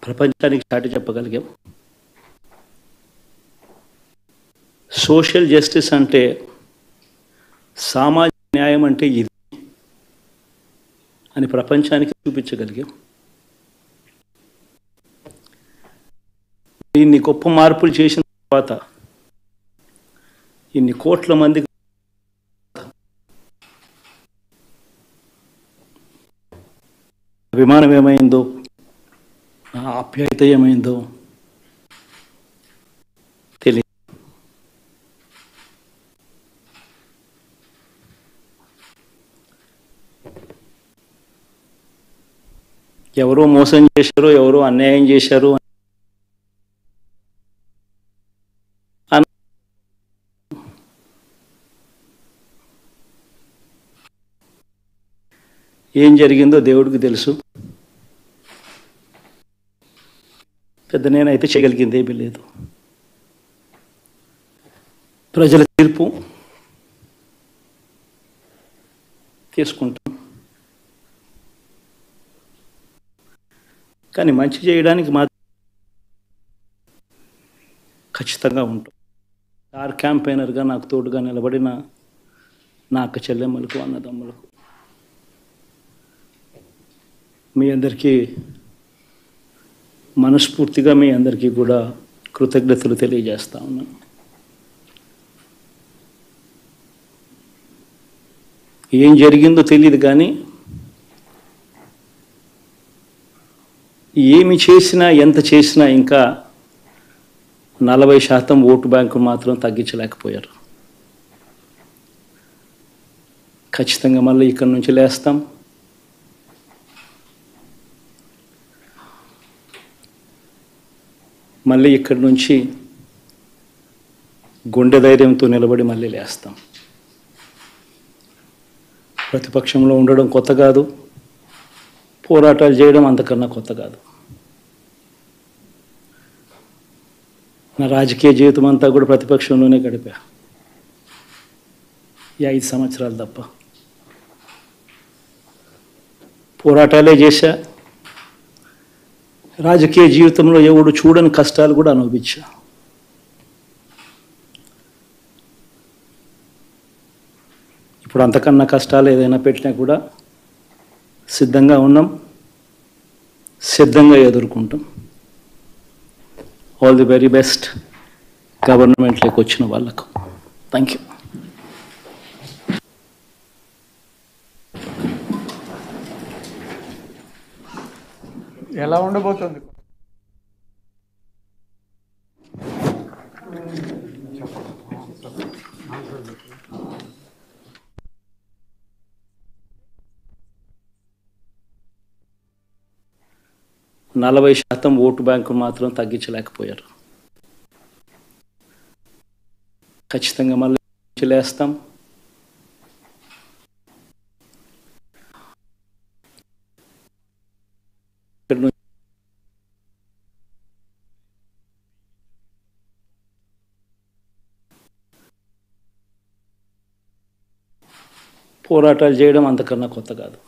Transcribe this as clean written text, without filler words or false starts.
ప్రపంచానికి చాటి చెప్పగలిగాం. Social justice అంటే, సామాజిక న్యాయం అంటే ఇది అని ప్రపంచానికి చూపించగలిగాం. ఇన్ని గొప్ప మార్పులు చేసిన తర్వాత ఇన్ని కోట్ల మందికి అభిమానం ఏమైందో, ఆప్యాయత ఏమైందో తెలియదు. ఎవరో మోసం చేశారో, ఎవరో అన్యాయం చేశారు ఏం జరిగిందో దేవుడికి తెలుసు. పెద్ద నేనైతే చేయగలిగింది ఏమీ లేదు. ప్రజల తీర్పు తీసుకుంటాం. కానీ మంచి చేయడానికి మాత్రం ఖచ్చితంగా ఉంటాం. స్టార్ క్యాంపెయినర్గా నాకు తోడుగా నిలబడిన నా అక్క చెల్లెమ్మలకు, అన్నదమ్ములకు, మీ అందరికీ మనస్ఫూర్తిగా మీ అందరికీ కూడా కృతజ్ఞతలు తెలియజేస్తా ఉన్నాను. ఏం జరిగిందో తెలియదు, కానీ ఏమి చేసినా, ఎంత చేసినా ఇంకా 40% ఓటు బ్యాంకు మాత్రం తగ్గించలేకపోయారు. ఖచ్చితంగా మళ్ళీ ఇక్కడి నుంచి లేస్తాం. మళ్ళీ ఇక్కడి నుంచి గుండె ధైర్యంతో నిలబడి మళ్ళీ లేస్తాం. ప్రతిపక్షంలో ఉండడం కొత్త కాదు, పోరాటాలు చేయడం అంతకన్నా కొత్త కాదు. నా రాజకీయ జీవితం అంతా కూడా ప్రతిపక్షంలోనే గడిపా, ఈ 5 సంవత్సరాలు తప్ప. పోరాటాలే చేశా. రాజకీయ జీవితంలో ఎవడు చూడని కష్టాలు కూడా అనుభవించా. ఇప్పుడు అంతకన్నా కష్టాలు ఏదైనా పెట్టినా కూడా సిద్ధంగా ఉన్నాం, సిద్ధంగా ఎదుర్కొంటాం. ఆల్ ది వెరీ బెస్ట్ గవర్నమెంట్లోకి వచ్చిన వాళ్ళకు. Thank you. ఎలా ఉండబోతుంది? నలభై శాతం ఓటు బ్యాంకు మాత్రం తగ్గించలేకపోయారు. ఖచ్చితంగా మళ్ళీ లేస్తాం. పోరాటాలు చేయడం అంతకన్నా కొత్త కాదు.